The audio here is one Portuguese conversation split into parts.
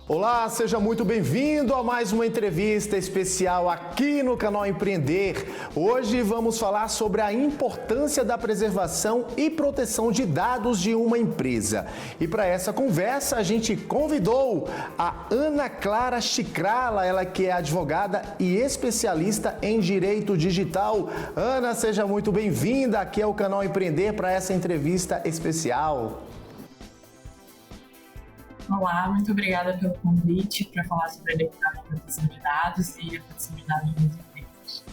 Olá, seja muito bem-vindo a mais uma entrevista especial aqui no canal Empreender. Hoje vamos falar sobre a importância da preservação e proteção de dados de uma empresa. E para essa conversa a gente convidou a Ana Clara Chicrala, ela que é advogada e especialista em direito digital. Ana, seja muito bem-vinda aqui ao canal Empreender para essa entrevista especial. Olá, muito obrigada pelo convite para falar sobre a Lei Geral de Proteção de Dados e a proteção de dados das empresas.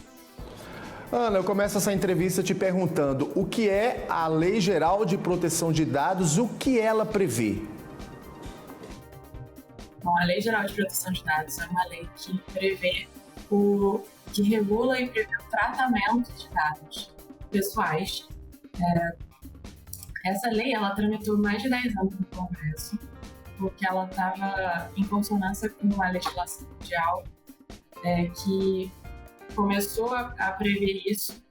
Ana, eu começo essa entrevista te perguntando o que é a Lei Geral de Proteção de Dados, o que ela prevê? Bom, a Lei Geral de Proteção de Dados é uma lei que prevê que regula e prevê o tratamento de dados pessoais. Essa lei ela tramitou mais de 10 anos no Congresso, porque ela estava em consonância com uma legislação mundial que começou a prever isso.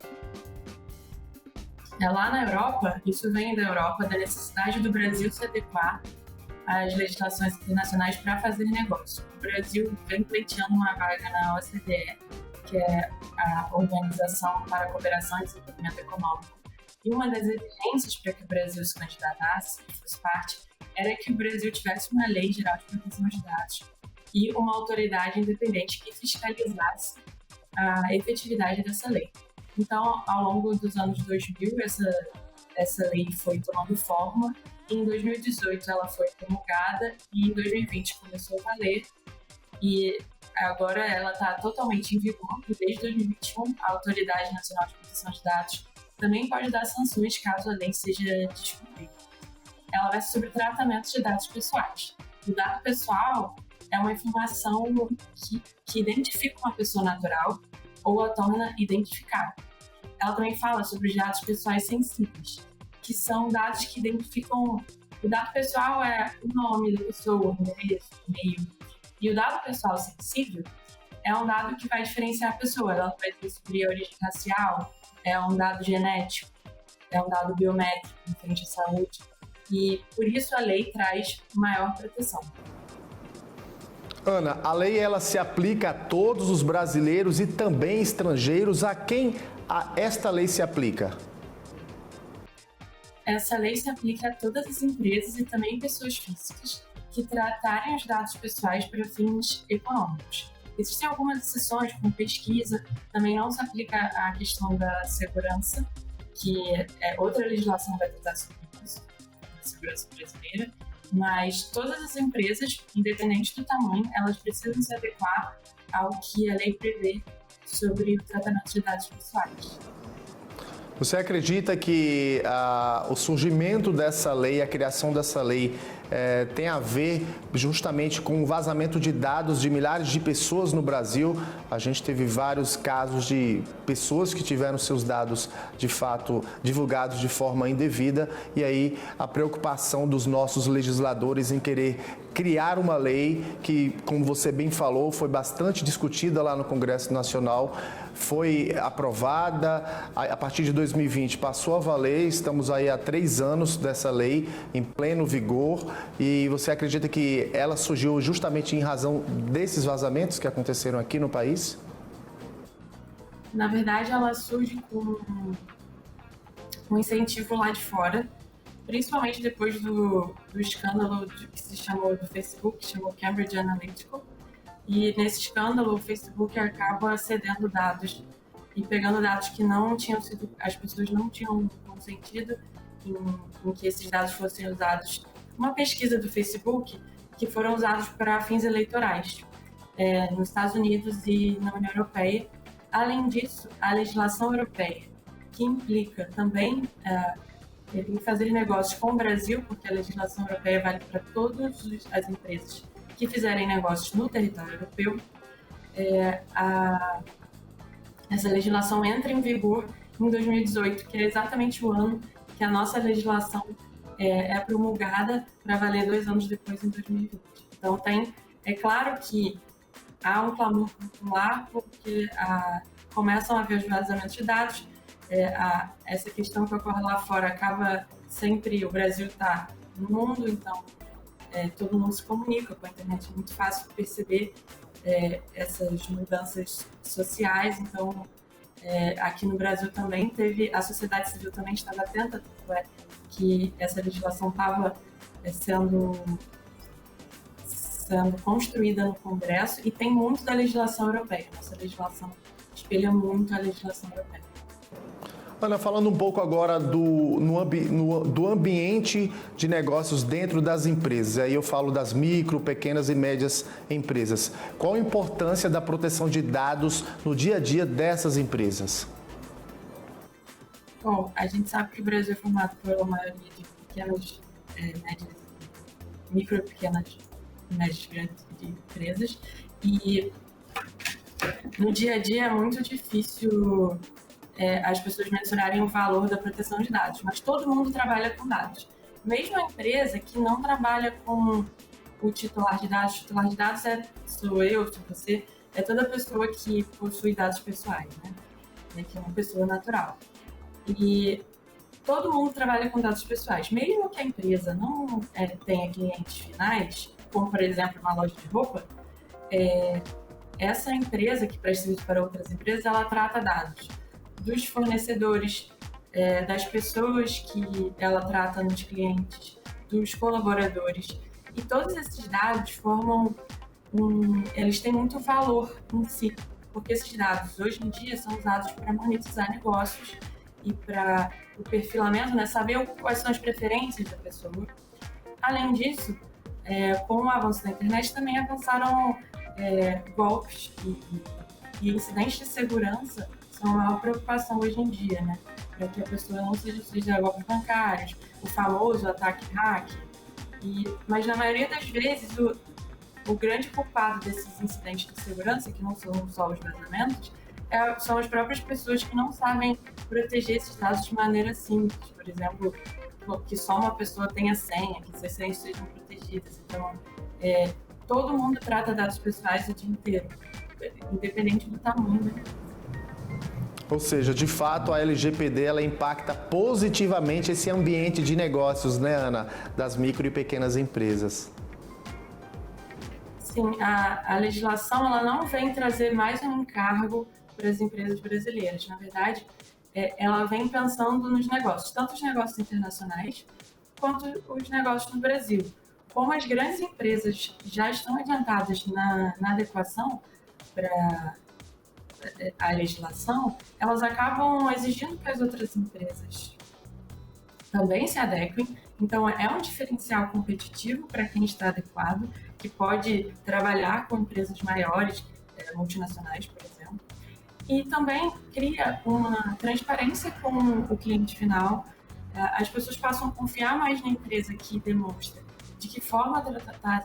Lá na Europa, isso vem da Europa, da necessidade do Brasil se adequar às legislações internacionais para fazer negócio. O Brasil vem pleiteando uma vaga na OCDE, que é a Organização para a Cooperação e Desenvolvimento Econômico. E uma das exigências para que o Brasil se candidatasse e fosse parte era que o Brasil tivesse uma lei geral de proteção de dados e uma autoridade independente que fiscalizasse a efetividade dessa lei. Então, ao longo dos anos 2000, essa lei foi tomando forma. Em 2018, ela foi promulgada e em 2020 começou a valer. E agora ela está totalmente em vigor. E desde 2021, a Autoridade Nacional de Proteção de Dados também pode dar sanções caso a lei seja descumprida. Ela vai sobre tratamento de dados pessoais. O dado pessoal é uma informação que identifica uma pessoa natural ou a torna identificável. Ela também fala sobre dados pessoais sensíveis, que são dados que identificam... O dado pessoal é o nome da pessoa, o endereço, o e-mail. E o dado pessoal sensível é um dado que vai diferenciar a pessoa. Ela vai ter sobre a origem racial, é um dado genético, é um dado biométrico, referente à saúde. E por isso a lei traz maior proteção. Ana, a lei ela se aplica a todos os brasileiros e também estrangeiros. A quem esta lei se aplica? Essa lei se aplica a todas as empresas e também pessoas físicas que tratarem os dados pessoais para fins econômicos. Existem algumas exceções, como pesquisa, também não se aplica à questão da segurança, que outra legislação vai tratar sobre isso, a segurança brasileira, mas todas as empresas, independente do tamanho, elas precisam se adequar ao que a lei prevê sobre o tratamento de dados pessoais. Você acredita que o surgimento dessa lei, a criação dessa lei, tem a ver justamente com o vazamento de dados de milhares de pessoas no Brasil? A gente teve vários casos de pessoas que tiveram seus dados, de fato, divulgados de forma indevida, e aí a preocupação dos nossos legisladores em querer criar uma lei que, como você bem falou, foi bastante discutida lá no Congresso Nacional, foi aprovada, a partir de 2020 passou a valer, estamos aí há 3 anos dessa lei em pleno vigor, e você acredita que ela surgiu justamente em razão desses vazamentos que aconteceram aqui no país? Na verdade, ela surge com um incentivo lá de fora, principalmente depois do escândalo que se chamou do Facebook, que chamou Cambridge Analytica. E nesse escândalo, o Facebook acaba cedendo dados e pegando dados que não tinham sido, as pessoas não tinham consentido em que esses dados fossem usados. Uma pesquisa do Facebook que foram usados para fins eleitorais nos Estados Unidos e na União Europeia. Além disso, a legislação europeia, que implica também em fazer negócios com o Brasil, porque a legislação europeia vale para todas as empresas que fizerem negócios no território europeu, essa legislação entra em vigor em 2018, que é exatamente o ano que a nossa legislação é promulgada para valer 2 anos depois, em 2020. Então, é claro que há um clamor popular, porque começam a haver os vazamentos de dados, essa questão que ocorre lá fora acaba sempre, o Brasil está no mundo, então todo mundo se comunica com a internet, é muito fácil perceber essas mudanças sociais. Então, aqui no Brasil também a sociedade civil também estava atenta, que essa legislação estava sendo construída no Congresso, e tem muito da legislação europeia. Nossa legislação espelha muito a legislação europeia. Ana, falando um pouco agora do ambiente de negócios dentro das empresas, aí eu falo das micro, pequenas e médias empresas. Qual a importância da proteção de dados no dia a dia dessas empresas? Bom, a gente sabe que o Brasil é formado pela maioria de pequenas, médias, micro, pequenas e médias grandes empresas, e no dia a dia é muito difícil as pessoas mensurarem o valor da proteção de dados, mas todo mundo trabalha com dados. Mesmo a empresa que não trabalha com o titular de dados sou eu, sou você, é toda pessoa que possui dados pessoais, né? Que é uma pessoa natural. E todo mundo trabalha com dados pessoais. Mesmo que a empresa não tenha clientes finais, como, por exemplo, uma loja de roupa, essa empresa que presta serviço para outras empresas, ela trata dados dos fornecedores, das pessoas que ela trata nos clientes, dos colaboradores. E todos esses dados formam eles têm muito valor em si, porque esses dados hoje em dia são usados para monetizar negócios e para o perfilamento, né, saber quais são as preferências da pessoa. Além disso, com o avanço da internet também avançaram golpes e incidentes de segurança são a maior preocupação hoje em dia, né? Para que a pessoa não seja sujeita a golpes bancários, o famoso ataque hack. Mas na maioria das vezes, o grande culpado desses incidentes de segurança, que não são só os vazamentos, são as próprias pessoas que não sabem proteger esses dados de maneira simples. Por exemplo, que só uma pessoa tenha senha, que essas senhas sejam protegidas. Então, todo mundo trata dados pessoais o dia inteiro, independente do tamanho, né? Ou seja, de fato, a LGPD ela impacta positivamente esse ambiente de negócios, né, Ana, das micro e pequenas empresas. Sim, a legislação ela não vem trazer mais um encargo para as empresas brasileiras. Na verdade, ela vem pensando nos negócios, tanto os negócios internacionais quanto os negócios no Brasil. Como as grandes empresas já estão adiantadas na adequação para a legislação, elas acabam exigindo que as outras empresas também se adequem. Então, é um diferencial competitivo para quem está adequado, que pode trabalhar com empresas maiores, multinacionais, por exemplo. E também cria uma transparência com o cliente final. As pessoas passam a confiar mais na empresa que demonstra de que forma ela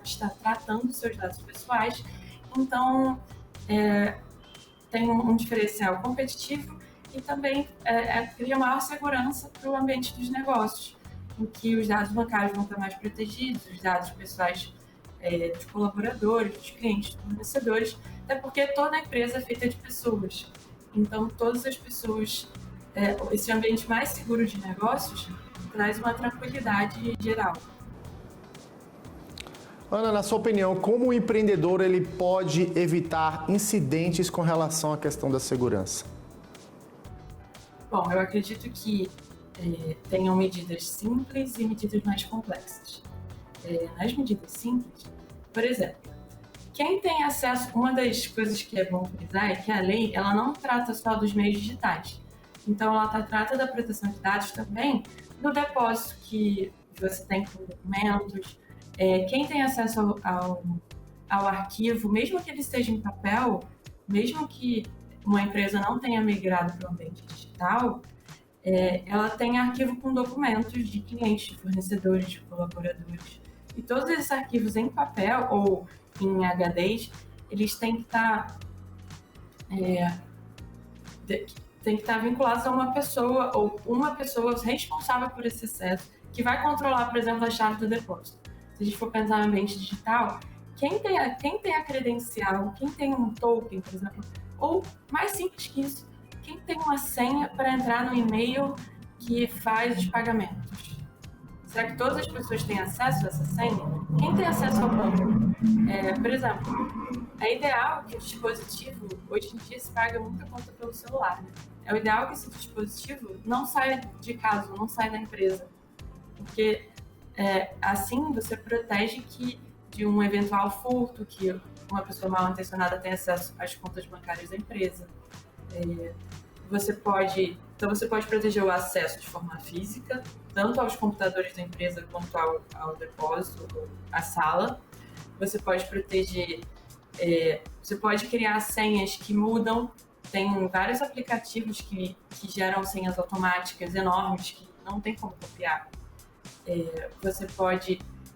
está tratando seus dados pessoais. Então, tem um diferencial competitivo e também cria maior segurança para o ambiente dos negócios, em que os dados bancários vão estar mais protegidos, os dados pessoais dos colaboradores, dos clientes, dos fornecedores, até porque toda empresa é feita de pessoas. Então, todas as pessoas, esse ambiente mais seguro de negócios traz uma tranquilidade geral. Ana, na sua opinião, como o empreendedor ele pode evitar incidentes com relação à questão da segurança? Bom, eu acredito que tenham medidas simples e medidas mais complexas. Nas medidas simples, por exemplo, quem tem acesso, uma das coisas que é bom frisar é que a lei ela não trata só dos meios digitais. Então, ela trata da proteção de dados também do depósito que você tem com documentos. Quem tem acesso ao arquivo, mesmo que ele esteja em papel, mesmo que uma empresa não tenha migrado para o ambiente digital, ela tem arquivo com documentos de clientes, de fornecedores, de colaboradores. E todos esses arquivos em papel ou em HDs, eles têm que estar vinculados a uma pessoa ou uma pessoa responsável por esse acesso, que vai controlar, por exemplo, a chave do depósito. Se a gente for pensar no ambiente digital, quem tem a credencial, quem tem um token, por exemplo, ou mais simples que isso, quem tem uma senha para entrar no e-mail que faz os pagamentos, será que todas as pessoas têm acesso a essa senha? Quem tem acesso ao banco? Por exemplo, é ideal que o dispositivo, hoje em dia se paga muita conta pelo celular, né? É o ideal que esse dispositivo não saia de casa, não saia da empresa, porque assim você protege de um eventual furto, que uma pessoa mal intencionada tem acesso às contas bancárias da empresa. Você pode proteger o acesso de forma física, tanto aos computadores da empresa quanto ao depósito, à sala. Você pode proteger, você pode criar senhas que mudam. Tem vários aplicativos que geram senhas automáticas enormes que não tem como copiar.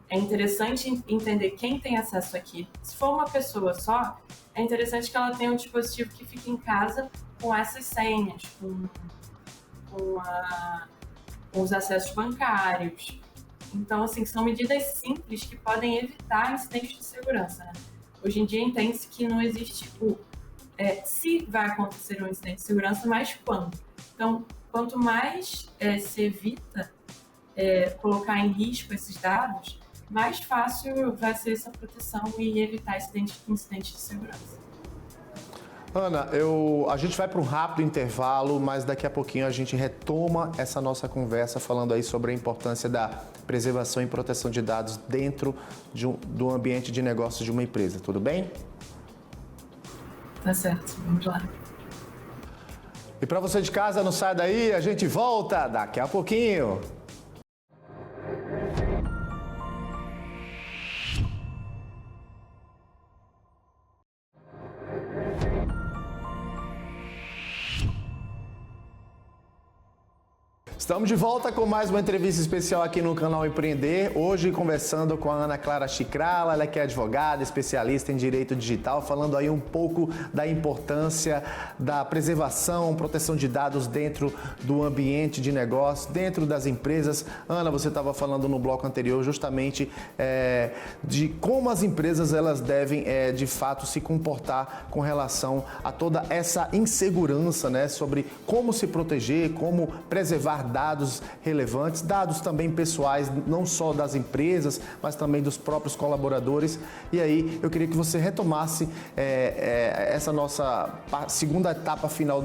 É interessante entender quem tem acesso aqui. Se for uma pessoa só, é interessante que ela tenha um dispositivo que fique em casa com essas senhas, com os acessos bancários. Então, assim, são medidas simples que podem evitar incidentes de segurança, né? Hoje em dia entende-se que não existe se vai acontecer um incidente de segurança, mas quando. Então, quanto mais se evita colocar em risco esses dados, mais fácil vai ser essa proteção e evitar incidentes de segurança. Ana, a gente vai para um rápido intervalo, mas daqui a pouquinho a gente retoma essa nossa conversa falando aí sobre a importância da preservação e proteção de dados dentro do ambiente de negócios de uma empresa, tudo bem? Tá certo, vamos lá. E para você de casa, não sai daí, a gente volta daqui a pouquinho. Estamos de volta com mais uma entrevista especial aqui no canal Empreender. Hoje conversando com a Ana Clara Chicrala, ela que é advogada, especialista em direito digital, falando aí um pouco da importância da preservação, proteção de dados dentro do ambiente de negócio, dentro das empresas. Ana, você estava falando no bloco anterior justamente de como as empresas elas devem de fato se comportar com relação a toda essa insegurança, né, sobre como se proteger, como preservar dados relevantes, dados também pessoais, não só das empresas, mas também dos próprios colaboradores. E aí eu queria que você retomasse essa nossa segunda etapa final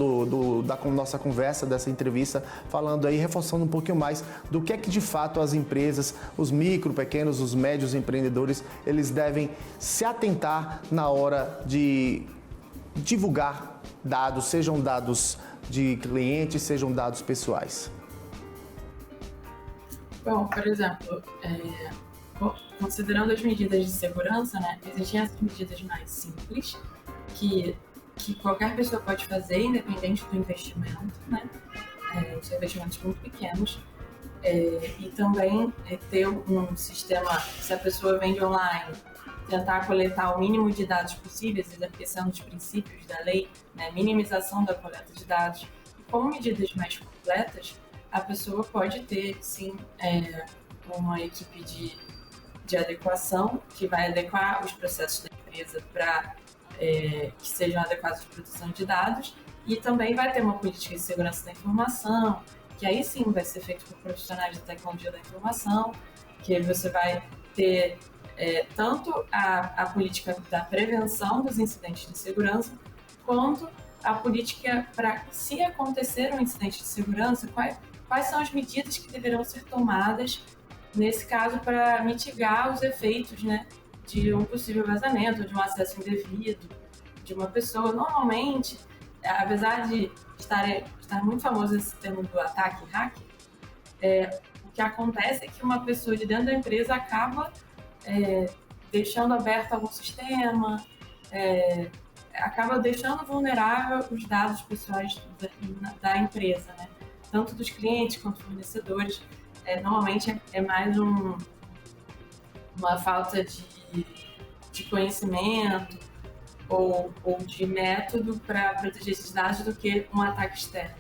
da nossa conversa, dessa entrevista, falando aí, reforçando um pouquinho mais do que é que de fato as empresas, os micro, pequenos, os médios empreendedores, eles devem se atentar na hora de divulgar dados, sejam dados de clientes, sejam dados pessoais. Bom, por exemplo, considerando as medidas de segurança, né, existem as medidas mais simples que qualquer pessoa pode fazer, independente do investimento, né, são investimentos muito pequenos, e também ter um sistema, se a pessoa vende online, tentar coletar o mínimo de dados possíveis, esse é um dos princípios da lei, né, minimização da coleta de dados, e com medidas mais completas, a pessoa pode ter, sim, uma equipe de adequação que vai adequar os processos da empresa para que sejam adequados à proteção de dados, e também vai ter uma política de segurança da informação, que aí sim vai ser feito por profissionais de tecnologia da informação, que você vai ter tanto a política da prevenção dos incidentes de segurança, quanto a política para, se acontecer um incidente de segurança, quais são as medidas que deverão ser tomadas, nesse caso, para mitigar os efeitos, né, de um possível vazamento, de um acesso indevido de uma pessoa. Normalmente, apesar de estar muito famoso esse termo do ataque hack, o que acontece é que uma pessoa de dentro da empresa acaba deixando aberto algum sistema, acaba deixando vulnerável os dados pessoais da empresa, né? Tanto dos clientes quanto fornecedores. Normalmente é mais uma falta de conhecimento ou de método para proteger esses dados do que um ataque externo.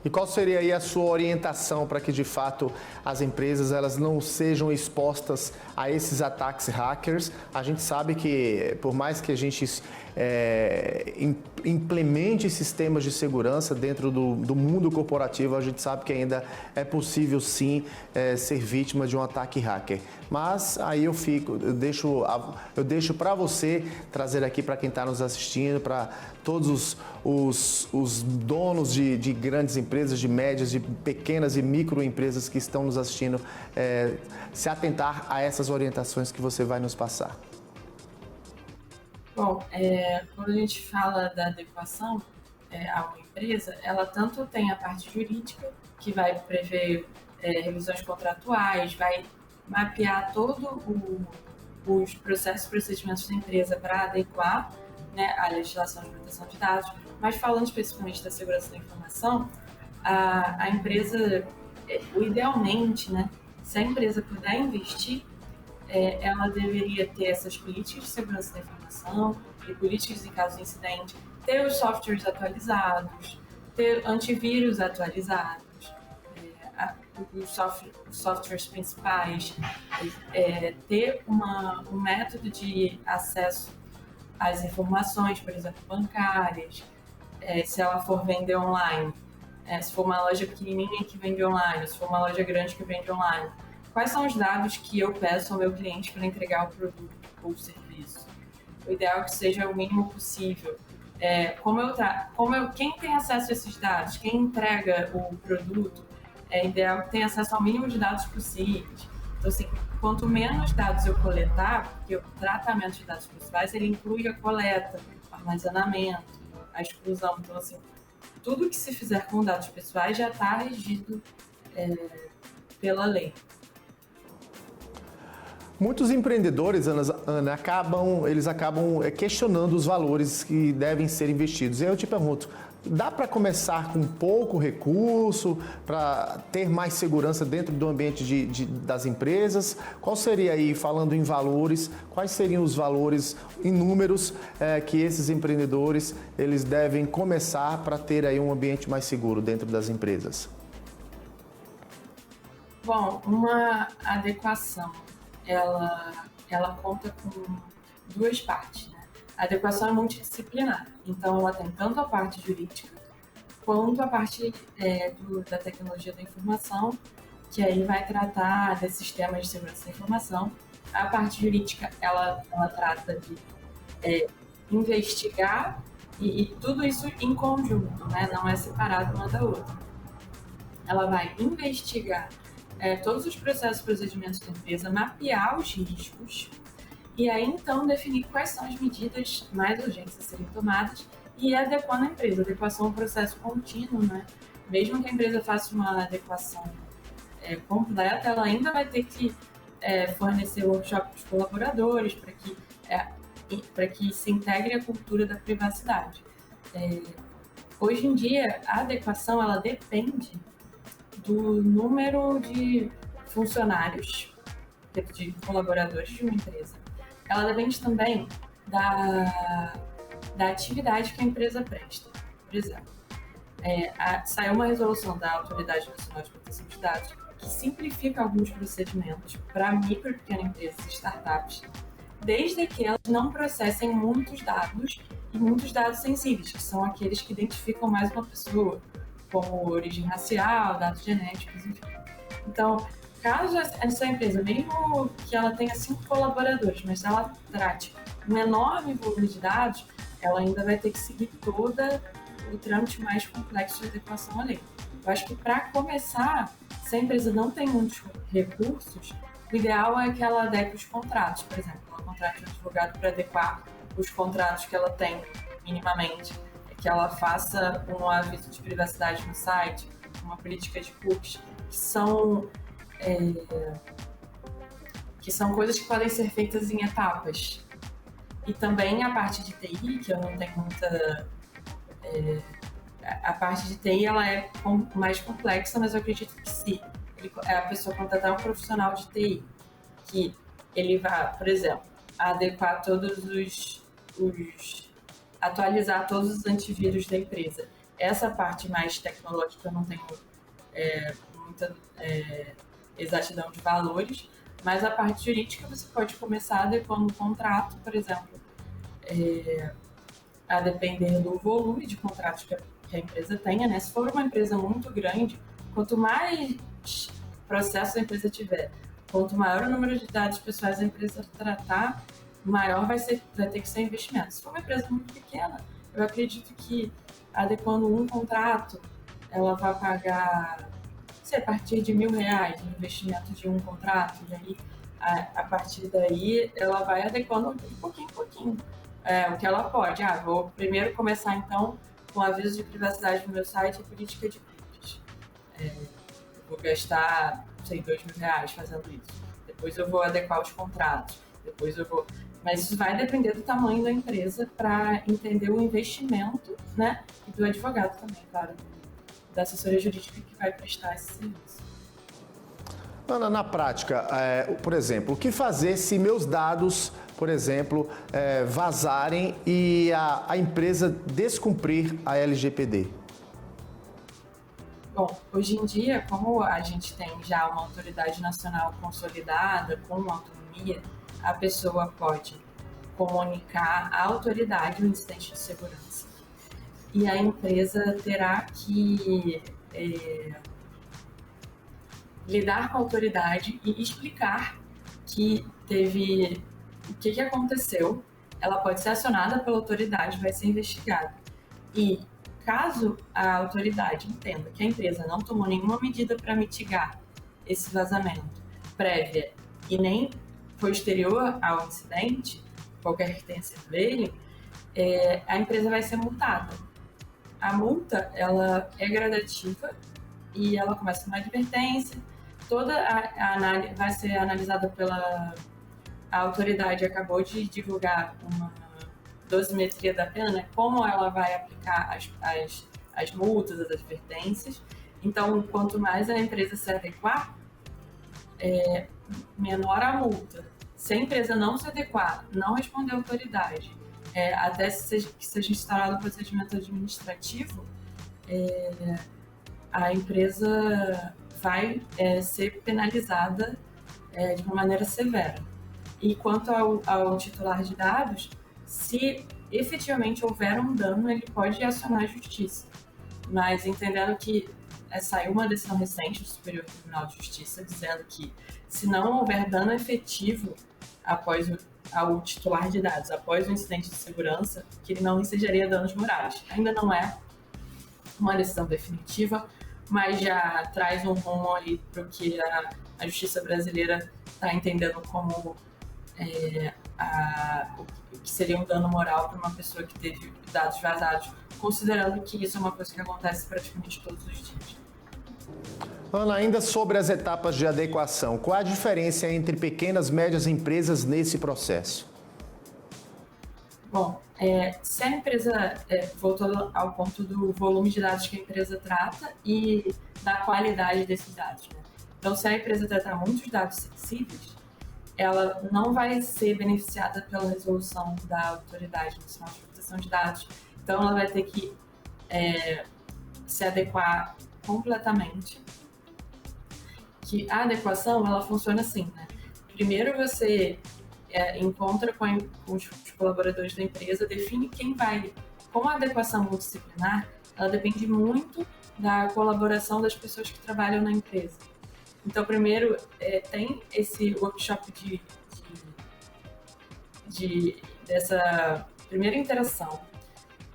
E qual seria aí a sua orientação para que, de fato, as empresas elas não sejam expostas a esses ataques hackers? A gente sabe que, por mais que a gente implemente sistemas de segurança dentro do mundo corporativo, a gente sabe que ainda é possível, sim, ser vítima de um ataque hacker. Mas aí eu deixo para você trazer aqui para quem está nos assistindo, para todos os donos de grandes empresas, de médias, de pequenas e microempresas que estão nos assistindo, se atentar a essas orientações que você vai nos passar. Bom, quando a gente fala da adequação a uma empresa, ela tanto tem a parte jurídica, que vai prever revisões contratuais, vai mapear todos os processos e procedimentos da empresa para adequar, né, a legislação de proteção de dados, mas falando especificamente da segurança da informação, a empresa, idealmente, né, se a empresa puder investir, ela deveria ter essas políticas de segurança da informação e políticas em caso de incidente, ter os softwares atualizados, ter antivírus atualizados, os softwares principais, ter um método de acesso às informações, por exemplo, bancárias, se ela for vender online, se for uma loja pequenininha que vende online, se for uma loja grande que vende online. Quais são os dados que eu peço ao meu cliente para entregar o produto ou o serviço? O ideal é que seja o mínimo possível. Quem tem acesso a esses dados, quem entrega o produto, é ideal que tenha acesso ao mínimo de dados possíveis. Então, assim, quanto menos dados eu coletar, porque o tratamento de dados pessoais, ele inclui a coleta, o armazenamento, a exclusão. Então, assim, tudo que se fizer com dados pessoais já está regido pela lei. Muitos empreendedores, Ana, acabam questionando os valores que devem ser investidos. E aí eu te pergunto, dá para começar com pouco recurso, para ter mais segurança dentro do ambiente das empresas? Qual seria aí, falando em valores, quais seriam os valores em números que esses empreendedores eles devem começar para ter aí um ambiente mais seguro dentro das empresas? Bom, uma adequação, ela conta com duas partes, né? A adequação é multidisciplinar, então ela tem tanto a parte jurídica quanto a parte da tecnologia da informação, que aí vai tratar desses sistemas de segurança da informação. A parte jurídica, ela trata de investigar e tudo isso em conjunto, né? Não é separado uma da outra. Ela vai investigar todos os processos e procedimentos da empresa, mapear os riscos e aí então definir quais são as medidas mais urgentes a serem tomadas e adequar na empresa. Adequação é um processo contínuo, né? Mesmo que a empresa faça uma adequação completa, ela ainda vai ter que fornecer workshop para os colaboradores para que se integre a cultura da privacidade. Hoje em dia, a adequação ela depende do número de funcionários, de colaboradores de uma empresa. Ela depende também da atividade que a empresa presta. Por exemplo, saiu uma resolução da Autoridade Nacional de Proteção de Dados que simplifica alguns procedimentos para micro e pequenas empresas e startups, desde que elas não processem muitos dados e muitos dados sensíveis, que são aqueles que identificam mais uma pessoa, como origem racial, dados genéticos, enfim. Então, caso essa empresa, mesmo que ela tenha 5 colaboradores, mas ela trate um enorme volume de dados, ela ainda vai ter que seguir todo o trâmite mais complexo de adequação à lei. Eu acho que, para começar, se a empresa não tem muitos recursos, o ideal é que ela adeque os contratos. Por exemplo, ela contrate um advogado para adequar os contratos que ela tem minimamente, que ela faça um aviso de privacidade no site, uma política de cookies, que são coisas que podem ser feitas em etapas. E também a parte de TI, que eu não tenho muita... a parte de TI ela é mais complexa, mas eu acredito que se a pessoa contratar um profissional de TI, que ele vai, por exemplo, adequar todos atualizar todos os antivírus da empresa Essa parte mais tecnológica eu não tenho muita exatidão de valores, mas a parte jurídica você pode começar adequando o contrato, por exemplo, a depender do volume de contratos que a empresa tenha, né? Se for uma empresa muito grande, quanto mais processo a empresa tiver, quanto maior o número de dados pessoais a empresa tratar, maior vai ter que ser investimento. Se for uma empresa muito pequena, eu acredito que adequando um contrato, ela vai pagar, a partir de R$1.000 no investimento de um contrato, e aí a partir daí ela vai adequando de pouquinho em pouquinho. O que ela pode. Vou primeiro começar então com aviso de privacidade no meu site e política de cookies. Vou gastar, R$2.000 fazendo isso. Depois eu vou adequar os contratos. Depois eu vou... Mas isso vai depender do tamanho da empresa para entender o investimento, né? E do advogado também, claro, da assessoria jurídica que vai prestar esse serviço. Ana, na prática, por exemplo, o que fazer se meus dados, por exemplo, vazarem e a empresa descumprir a LGPD? Bom, hoje em dia, como a gente tem já uma autoridade nacional consolidada, com autonomia, a pessoa pode comunicar à autoridade o incidente de segurança. E a empresa terá que lidar com a autoridade e explicar que teve o que aconteceu. Ela pode ser acionada pela autoridade, vai ser investigada. E caso a autoridade entenda que a empresa não tomou nenhuma medida para mitigar esse vazamento prévia e nem posterior ao incidente, qualquer que tenha sido ele, a empresa vai ser multada. A multa, ela é gradativa e ela começa com uma advertência. Toda a análise vai ser analisada pela autoridade. Acabou de divulgar uma dosimetria da pena, né? Como ela vai aplicar as multas, as advertências. Então, quanto mais a empresa se adequar, menor a multa. Se a empresa não se adequar, não responder à autoridade, até que seja instaurado o procedimento administrativo, a empresa vai ser penalizada de uma maneira severa. E quanto ao titular de dados, se efetivamente houver um dano, ele pode acionar a justiça. Mas entendendo que saiu uma decisão recente do Superior Tribunal de Justiça dizendo que se não houver dano efetivo após ao titular de dados, após o incidente de segurança, que ele não incidiria danos morais. Ainda não é uma decisão definitiva, mas já traz um rumo aí para o que a justiça brasileira está entendendo como o que seria um dano moral para uma pessoa que teve dados vazados, considerando que isso é uma coisa que acontece praticamente todos os dias. Ana, ainda sobre as etapas de adequação, qual a diferença entre pequenas e médias empresas nesse processo? Bom, se a empresa, voltando ao ponto do volume de dados que a empresa trata e da qualidade desses dados, né? Então, se a empresa tratar muitos dados sensíveis, ela não vai ser beneficiada pela resolução da Autoridade Nacional de Proteção de Dados. Então, ela vai ter que se adequar completamente. Que a adequação, ela funciona assim, né? Primeiro você encontra com os colaboradores da empresa, define quem vai... Como a adequação multidisciplinar, ela depende muito da colaboração das pessoas que trabalham na empresa. Então, primeiro, tem esse workshop dessa primeira interação.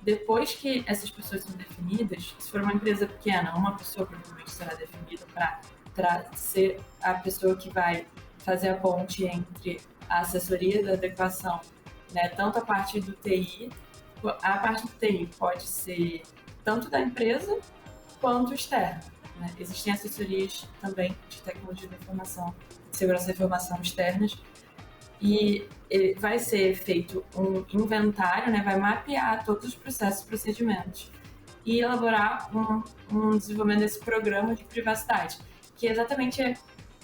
Depois que essas pessoas são definidas, se for uma empresa pequena, uma pessoa provavelmente será definida para ser a pessoa que vai fazer a ponte entre a assessoria da adequação, né, tanto a parte do TI, a parte do TI pode ser tanto da empresa quanto externa, né? Existem assessorias também de tecnologia da informação, de segurança da informação externas, e vai ser feito um inventário, né, vai mapear todos os processos e procedimentos e elaborar um desenvolvimento desse programa de privacidade, que exatamente é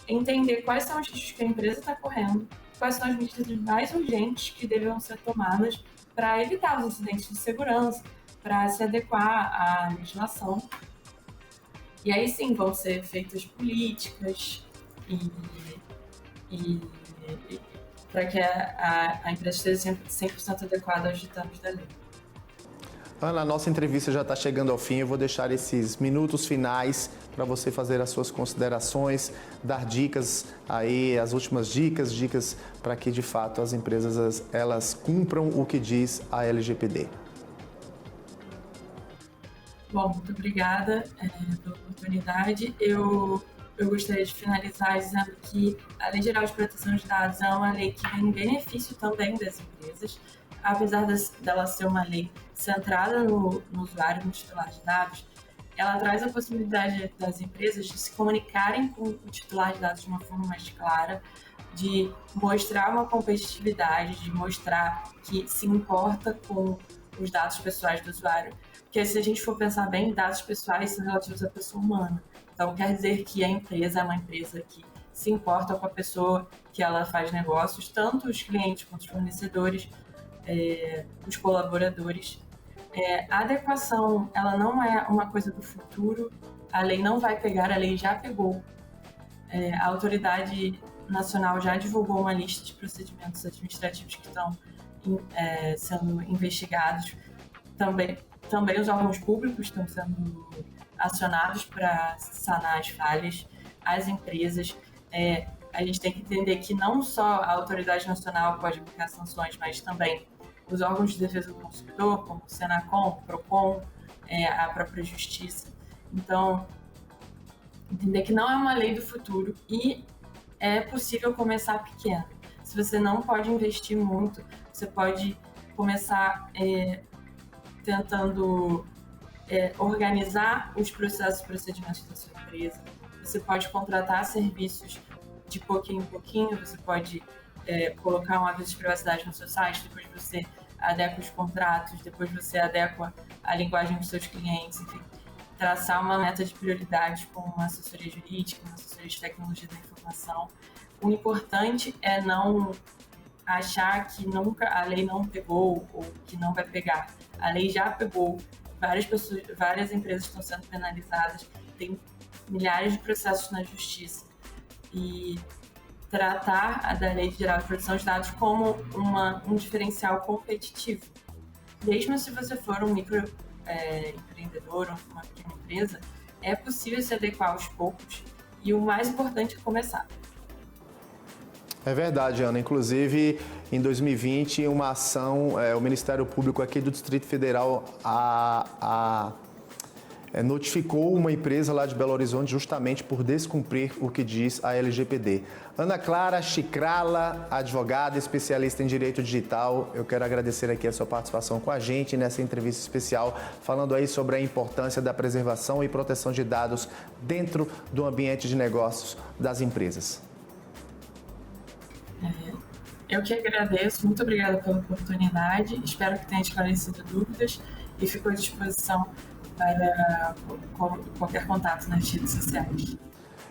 entender quais são os riscos que a empresa está correndo, quais são as medidas mais urgentes que devem ser tomadas para evitar os incidentes de segurança, para se adequar à legislação. E aí sim vão ser feitas políticas e para que a empresa esteja 100% adequada aos ditames da lei. Ana, a nossa entrevista já está chegando ao fim. Eu vou deixar esses minutos finais para você fazer as suas considerações, dar dicas aí, as últimas dicas para que de fato as empresas elas cumpram o que diz a LGPD. Bom, muito obrigada pela oportunidade. Eu gostaria de finalizar dizendo que a Lei Geral de Proteção de Dados é uma lei que vem em benefício também das empresas, apesar dela ser uma lei centrada no usuário, no titular de dados. Ela traz a possibilidade das empresas de se comunicarem com o titular de dados de uma forma mais clara, de mostrar uma competitividade, de mostrar que se importa com os dados pessoais do usuário. Porque se a gente for pensar bem, dados pessoais são relativos à pessoa humana. Então, quer dizer que a empresa é uma empresa que se importa com a pessoa que ela faz negócios, tanto os clientes quanto os fornecedores, os colaboradores. A adequação, ela não é uma coisa do futuro, a lei não vai pegar, a lei já pegou. A autoridade nacional já divulgou uma lista de procedimentos administrativos que estão sendo investigados. Também os órgãos públicos estão sendo acionados para sanar as falhas, as empresas. A gente tem que entender que não só a autoridade nacional pode aplicar sanções, mas também os órgãos de defesa do consumidor, como o Senacom, o Procon, a própria Justiça. Então, entender que não é uma lei do futuro e é possível começar pequeno. Se você não pode investir muito, você pode começar tentando organizar os processos e procedimentos da sua empresa. Você pode contratar serviços de pouquinho em pouquinho, você pode colocar um aviso de privacidade no seu site, depois você adequa os contratos, depois você adequa a linguagem dos seus clientes, enfim, traçar uma meta de prioridades com uma assessoria jurídica, uma assessoria de tecnologia da informação. O importante é não achar que nunca a lei não pegou ou que não vai pegar. A lei já pegou, várias empresas estão sendo penalizadas, tem milhares de processos na justiça. E tratar da Lei Geral de Proteção de Dados como um diferencial competitivo. Mesmo se você for um microempreendedor ou uma pequena empresa, é possível se adequar aos poucos e o mais importante é começar. É verdade, Ana. Inclusive, em 2020, uma ação, o Ministério Público aqui do Distrito Federal notificou uma empresa lá de Belo Horizonte justamente por descumprir o que diz a LGPD. Ana Clara Chicrala, advogada, especialista em direito digital, eu quero agradecer aqui a sua participação com a gente nessa entrevista especial, falando aí sobre a importância da preservação e proteção de dados dentro do ambiente de negócios das empresas. Eu que agradeço, muito obrigada pela oportunidade, espero que tenha esclarecido dúvidas e fico à disposição para qualquer contato nas redes sociais.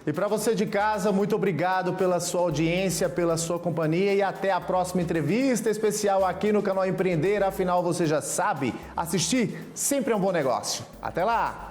E para você de casa, muito obrigado pela sua audiência, pela sua companhia e até a próxima entrevista especial aqui no canal Empreender. Afinal, você já sabe, assistir sempre é um bom negócio. Até lá!